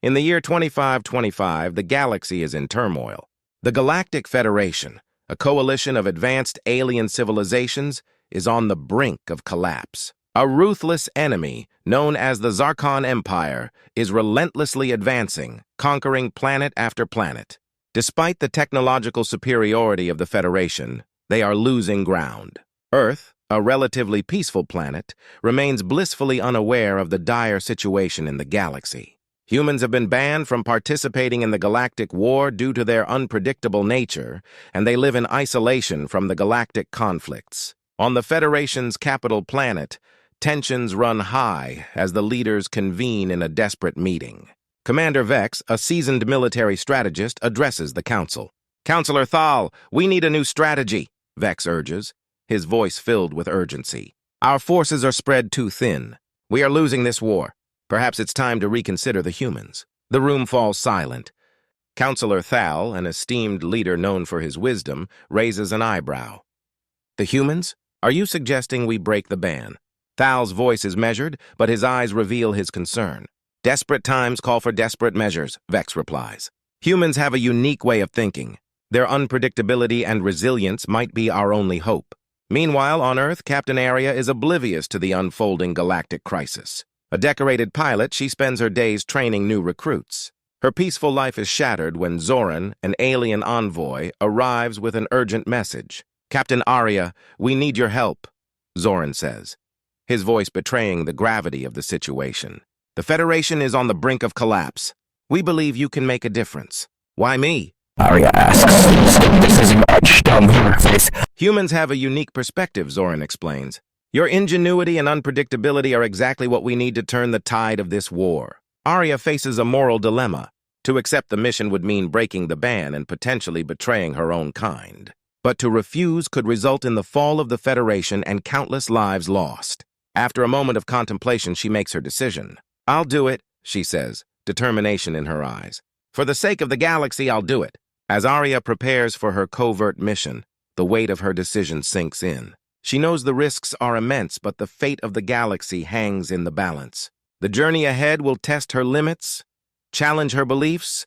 In the year 2525, the galaxy is in turmoil. The Galactic Federation, a coalition of advanced alien civilizations, is on the brink of collapse. A ruthless enemy, known as the Zarkon Empire, is relentlessly advancing, conquering planet after planet. Despite the technological superiority of the Federation, they are losing ground. Earth, a relatively peaceful planet, remains blissfully unaware of the dire situation in the galaxy. Humans have been banned from participating in the Galactic War due to their unpredictable nature, and they live in isolation from the galactic conflicts. On the Federation's capital planet, tensions run high as the leaders convene in a desperate meeting. Commander Vex, a seasoned military strategist, addresses the council. "Counselor Thal, we need a new strategy," Vex urges, his voice filled with urgency. "Our forces are spread too thin. We are losing this war. Perhaps it's time to reconsider the humans." The room falls silent. Counselor Thal, an esteemed leader known for his wisdom, raises an eyebrow. "The humans? Are you suggesting we break the ban?" Thal's voice is measured, but his eyes reveal his concern. "Desperate times call for desperate measures," Vex replies. "Humans have a unique way of thinking. Their unpredictability and resilience might be our only hope." Meanwhile, on Earth, Captain Aria is oblivious to the unfolding galactic crisis. A decorated pilot, she spends her days training new recruits. Her peaceful life is shattered when Zoran, an alien envoy, arrives with an urgent message. "Captain Aria, we need your help," Zoran says, his voice betraying the gravity of the situation. "The Federation is on the brink of collapse. We believe you can make a difference." "Why me?" Aria asks, this is etched on her face. "Humans have a unique perspective," Zoran explains. "Your ingenuity and unpredictability are exactly what we need to turn the tide of this war." Aria faces a moral dilemma. To accept the mission would mean breaking the ban and potentially betraying her own kind. But to refuse could result in the fall of the Federation and countless lives lost. After a moment of contemplation, she makes her decision. "I'll do it," she says, determination in her eyes. "For the sake of the galaxy, I'll do it." As Aria prepares for her covert mission, the weight of her decision sinks in. She knows the risks are immense, but the fate of the galaxy hangs in the balance. The journey ahead will test her limits, challenge her beliefs,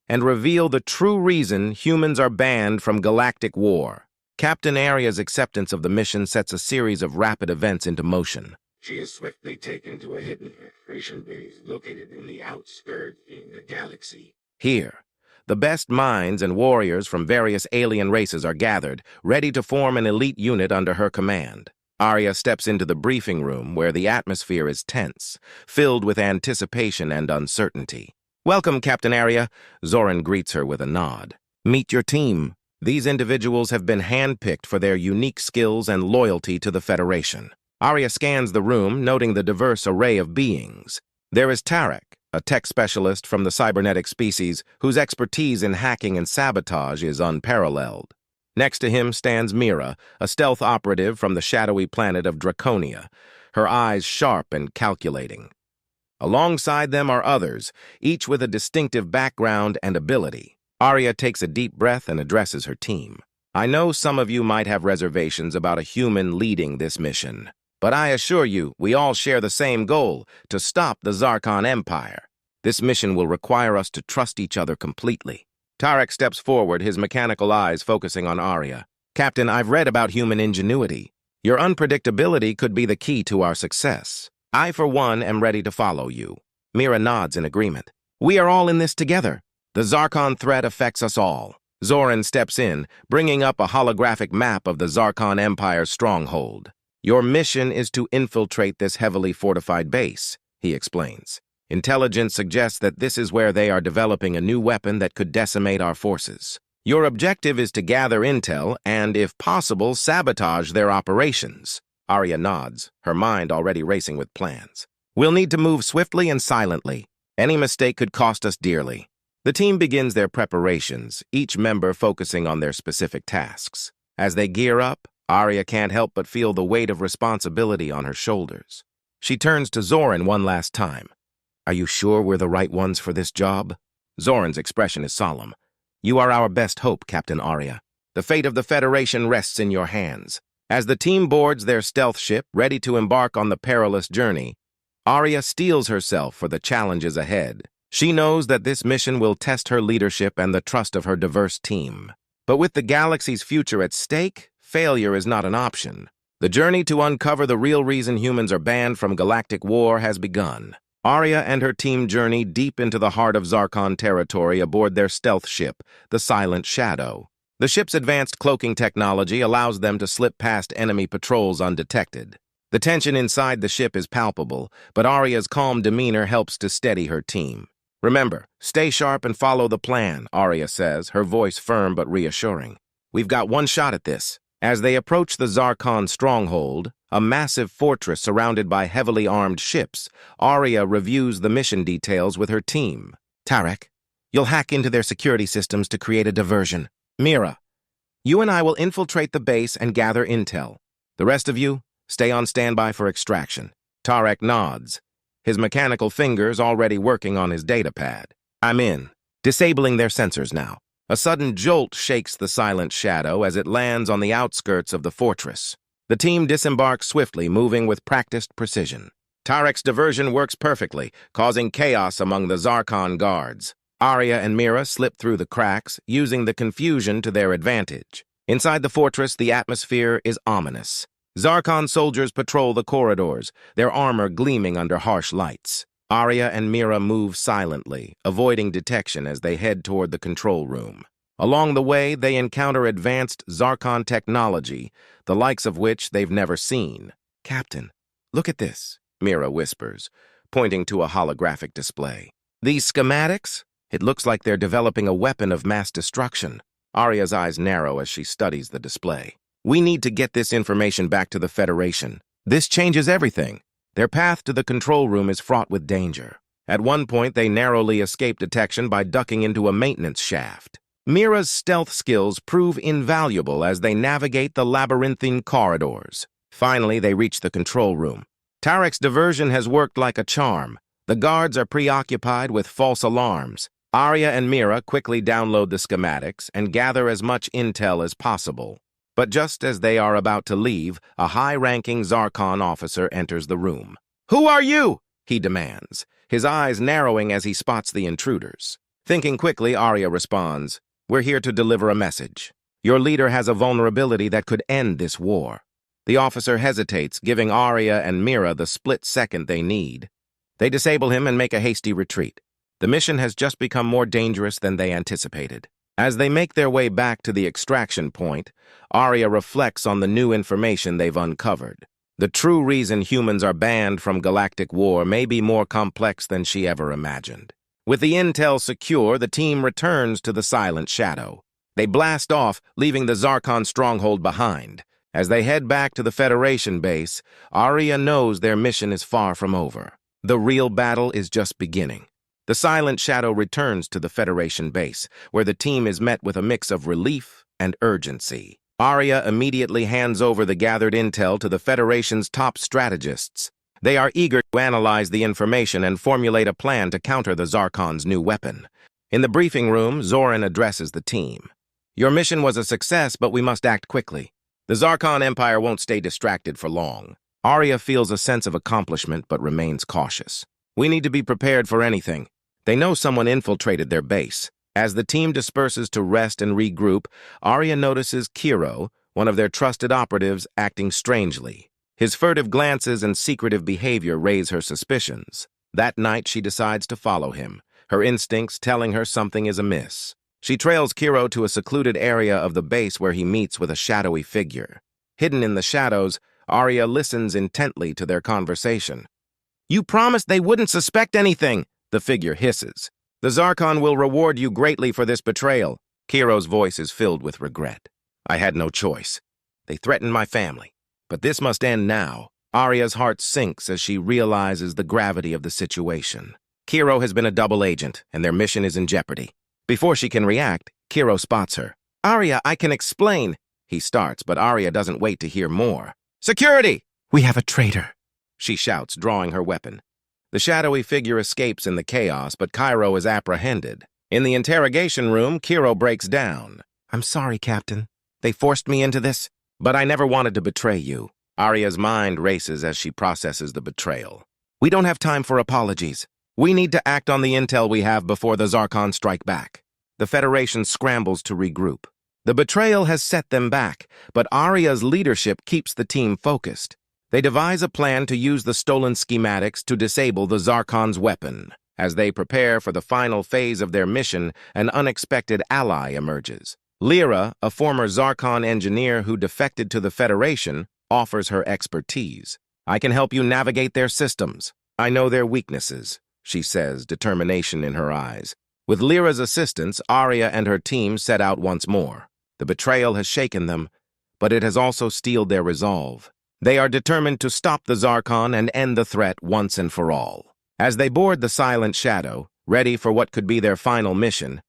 and reveal the true reason humans are banned from Galactic War. Captain Aria's acceptance of the mission sets a series of rapid events into motion. She is swiftly taken to a hidden recreation base located in the outskirts of the galaxy. Here, the best minds and warriors from various alien races are gathered, ready to form an elite unit under her command. Aria steps into the briefing room where the atmosphere is tense, filled with anticipation and uncertainty. "Welcome, Captain Aria," Zoran greets her with a nod. "Meet your team. These individuals have been handpicked for their unique skills and loyalty to the Federation." Aria scans the room, noting the diverse array of beings. There is Tarek, a tech specialist from the cybernetic species whose expertise in hacking and sabotage is unparalleled. Next to him stands Mira, a stealth operative from the shadowy planet of Draconia, her eyes sharp and calculating. Alongside them are others, each with a distinctive background and ability. Aria takes a deep breath and addresses her team. "I know some of you might have reservations about a human leading this mission, but I assure you, we all share the same goal, to stop the Zarkon Empire. This mission will require us to trust each other completely." Tarek steps forward, his mechanical eyes focusing on Aria. "Captain, I've read about human ingenuity. Your unpredictability could be the key to our success. I, for one, am ready to follow you." Mira nods in agreement. "We are all in this together. The Zarkon threat affects us all." Zoran steps in, bringing up a holographic map of the Zarkon Empire's stronghold. "Your mission is to infiltrate this heavily fortified base," he explains. "Intelligence suggests that this is where they are developing a new weapon that could decimate our forces. Your objective is to gather intel and, if possible, sabotage their operations." Aria nods, her mind already racing with plans. "We'll need to move swiftly and silently. Any mistake could cost us dearly." The team begins their preparations, each member focusing on their specific tasks. As they gear up, Aria can't help but feel the weight of responsibility on her shoulders. She turns to Zoran one last time. "Are you sure we're the right ones for this job?" Zoran's expression is solemn. "You are our best hope, Captain Aria. The fate of the Federation rests in your hands." As the team boards their stealth ship, ready to embark on the perilous journey, Aria steels herself for the challenges ahead. She knows that this mission will test her leadership and the trust of her diverse team. But with the galaxy's future at stake, failure is not an option. The journey to uncover the real reason humans are banned from Galactic War has begun. Aria and her team journey deep into the heart of Zarkon territory aboard their stealth ship, the Silent Shadow. The ship's advanced cloaking technology allows them to slip past enemy patrols undetected. The tension inside the ship is palpable, but Aria's calm demeanor helps to steady her team. "Remember, stay sharp and follow the plan," Aria says, her voice firm but reassuring. "We've got one shot at this." As they approach the Zarkon stronghold, a massive fortress surrounded by heavily armed ships, Aria reviews the mission details with her team. "Tarek, you'll hack into their security systems to create a diversion. Mira, you and I will infiltrate the base and gather intel. The rest of you, stay on standby for extraction." Tarek nods, his mechanical fingers already working on his datapad. "I'm in, disabling their sensors now." A sudden jolt shakes the Silent Shadow as it lands on the outskirts of the fortress. The team disembarks swiftly, moving with practiced precision. Tarek's diversion works perfectly, causing chaos among the Zarkon guards. Aria and Mira slip through the cracks, using the confusion to their advantage. Inside the fortress, the atmosphere is ominous. Zarkon soldiers patrol the corridors, their armor gleaming under harsh lights. Aria and Mira move silently, avoiding detection as they head toward the control room. Along the way, they encounter advanced Zarkon technology, the likes of which they've never seen. "Captain, look at this," Mira whispers, pointing to a holographic display. "These schematics? It looks like they're developing a weapon of mass destruction." Aria's eyes narrow as she studies the display. "We need to get this information back to the Federation. This changes everything." Their path to the control room is fraught with danger. At one point, they narrowly escape detection by ducking into a maintenance shaft. Mira's stealth skills prove invaluable as they navigate the labyrinthine corridors. Finally, they reach the control room. Tarek's diversion has worked like a charm. The guards are preoccupied with false alarms. Aria and Mira quickly download the schematics and gather as much intel as possible. But just as they are about to leave, a high-ranking Zarkon officer enters the room. "Who are you?" he demands, his eyes narrowing as he spots the intruders. Thinking quickly, Aria responds, "We're here to deliver a message. Your leader has a vulnerability that could end this war." The officer hesitates, giving Aria and Mira the split second they need. They disable him and make a hasty retreat. The mission has just become more dangerous than they anticipated. As they make their way back to the extraction point, Aria reflects on the new information they've uncovered. The true reason humans are banned from Galactic War may be more complex than she ever imagined. With the intel secure, the team returns to the Silent Shadow. They blast off, leaving the Zarkon stronghold behind. As they head back to the Federation base, Aria knows their mission is far from over. The real battle is just beginning. The Silent Shadow returns to the Federation base, where the team is met with a mix of relief and urgency. Aria immediately hands over the gathered intel to the Federation's top strategists. They are eager to analyze the information and formulate a plan to counter the Zarkon's new weapon. In the briefing room, Zoran addresses the team. "Your mission was a success, but we must act quickly. The Zarkon Empire won't stay distracted for long." Aria feels a sense of accomplishment but remains cautious. "We need to be prepared for anything." They know someone infiltrated their base. As the team disperses to rest and regroup, Aria notices Kiro, one of their trusted operatives, acting strangely. His furtive glances and secretive behavior raise her suspicions. That night, she decides to follow him, her instincts telling her something is amiss. She trails Kiro to a secluded area of the base where he meets with a shadowy figure. Hidden in the shadows, Aria listens intently to their conversation. "You promised they wouldn't suspect anything," the figure hisses. "The Zarkon will reward you greatly for this betrayal." Kiro's voice is filled with regret. "I had no choice. They threatened my family. But this must end now." Aria's heart sinks as she realizes the gravity of the situation. Kiro has been a double agent, and their mission is in jeopardy. Before she can react, Kiro spots her. "Aria, I can explain," he starts, but Aria doesn't wait to hear more. "Security! We have a traitor," she shouts, drawing her weapon. The shadowy figure escapes in the chaos, but Kiro is apprehended. In the interrogation room, Kiro breaks down. "I'm sorry, Captain. They forced me into this, but I never wanted to betray you." Aria's mind races as she processes the betrayal. "We don't have time for apologies. We need to act on the intel we have before the Zarkon strike back. The Federation scrambles to regroup. The betrayal has set them back, but Aria's leadership keeps the team focused. They devise a plan to use the stolen schematics to disable the Zarkon's weapon. As they prepare for the final phase of their mission, an unexpected ally emerges. Lyra, a former Zarkon engineer who defected to the Federation, offers her expertise. I can help you navigate their systems. I know their weaknesses, she says, determination in her eyes. With Lyra's assistance, Aria and her team set out once more. The betrayal has shaken them, but it has also steeled their resolve. They are determined to stop the Zarkon and end the threat once and for all. As they board the Silent Shadow, ready for what could be their final mission,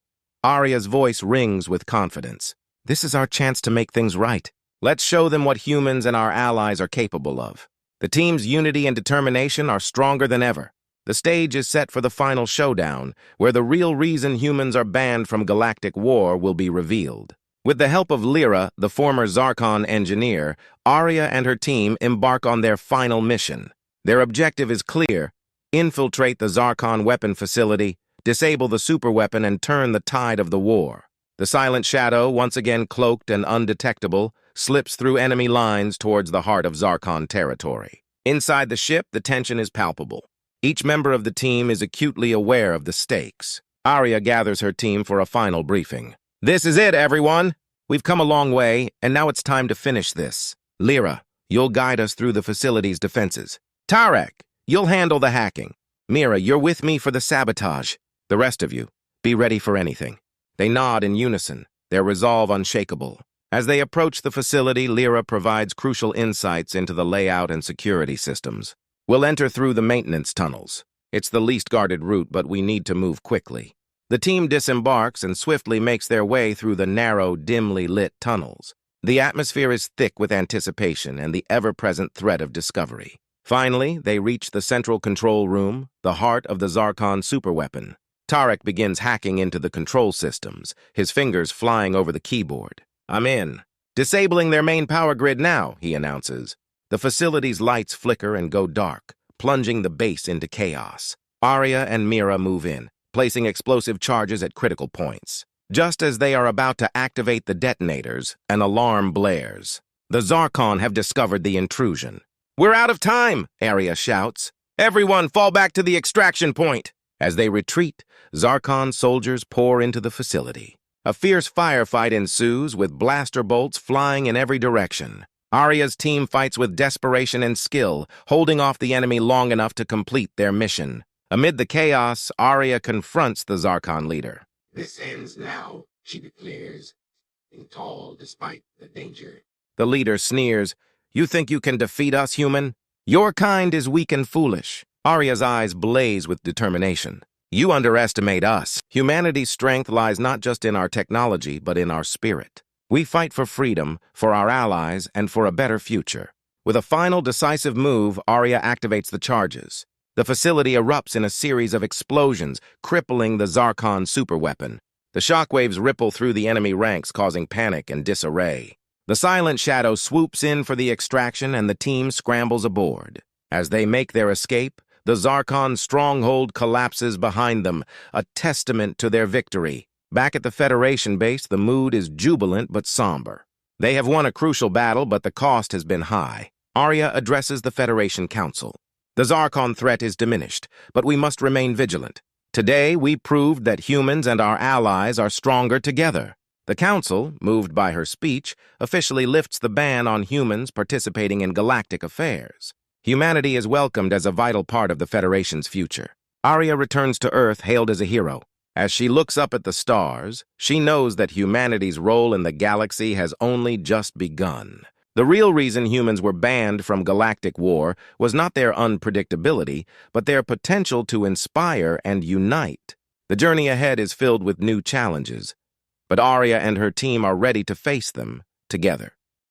Aria's voice rings with confidence. This is our chance to make things right. Let's show them what humans and our allies are capable of. The team's unity and determination are stronger than ever. The stage is set for the final showdown, where the real reason humans are banned from Galactic War will be revealed. With the help of Lyra, the former Zarkon engineer, Aria and her team embark on their final mission. Their objective is clear: infiltrate the Zarkon weapon facility, disable the superweapon, and turn the tide of the war. The Silent Shadow, once again cloaked and undetectable, slips through enemy lines towards the heart of Zarkon territory. Inside the ship, the tension is palpable. Each member of the team is acutely aware of the stakes. Aria gathers her team for a final briefing. This is it, everyone! We've come a long way, and now it's time to finish this. Lyra, you'll guide us through the facility's defenses. Tarek, you'll handle the hacking. Mira, you're with me for the sabotage. The rest of you, be ready for anything. They nod in unison, their resolve unshakable. As they approach the facility, Lyra provides crucial insights into the layout and security systems. We'll enter through the maintenance tunnels. It's the least guarded route, but we need to move quickly. The team disembarks and swiftly makes their way through the narrow, dimly lit tunnels. The atmosphere is thick with anticipation and the ever-present threat of discovery. Finally, they reach the central control room, the heart of the Zarkon superweapon. Tarek begins hacking into the control systems, his fingers flying over the keyboard. I'm in. Disabling their main power grid now, he announces. The facility's lights flicker and go dark, plunging the base into chaos. Aria and Mira move in, placing explosive charges at critical points. Just as they are about to activate the detonators, an alarm blares. The Zarkon have discovered the intrusion. We're out of time, Aria shouts. Everyone fall back to the extraction point. As they retreat, Zarkon soldiers pour into the facility. A fierce firefight ensues, with blaster bolts flying in every direction. Aria's team fights with desperation and skill, holding off the enemy long enough to complete their mission. Amid the chaos, Aria confronts the Zarkon leader. This ends now, she declares, being tall despite the danger. The leader sneers. You think you can defeat us, human? Your kind is weak and foolish. Aria's eyes blaze with determination. You underestimate us. Humanity's strength lies not just in our technology, but in our spirit. We fight for freedom, for our allies, and for a better future. With a final decisive move, Aria activates the charges. The facility erupts in a series of explosions, crippling the Zarkon superweapon. The shockwaves ripple through the enemy ranks, causing panic and disarray. The Silent Shadow swoops in for the extraction, and the team scrambles aboard. As they make their escape, the Zarkon stronghold collapses behind them, a testament to their victory. Back at the Federation base, the mood is jubilant but somber. They have won a crucial battle, but the cost has been high. Aria addresses the Federation Council. The Zarkon threat is diminished, but we must remain vigilant. Today, we proved that humans and our allies are stronger together. The Council, moved by her speech, officially lifts the ban on humans participating in galactic affairs. Humanity is welcomed as a vital part of the Federation's future. Aria returns to Earth hailed as a hero. As she looks up at the stars, she knows that humanity's role in the galaxy has only just begun. The real reason humans were banned from Galactic War was not their unpredictability, but their potential to inspire and unite. The journey ahead is filled with new challenges, but Aria and her team are ready to face them together.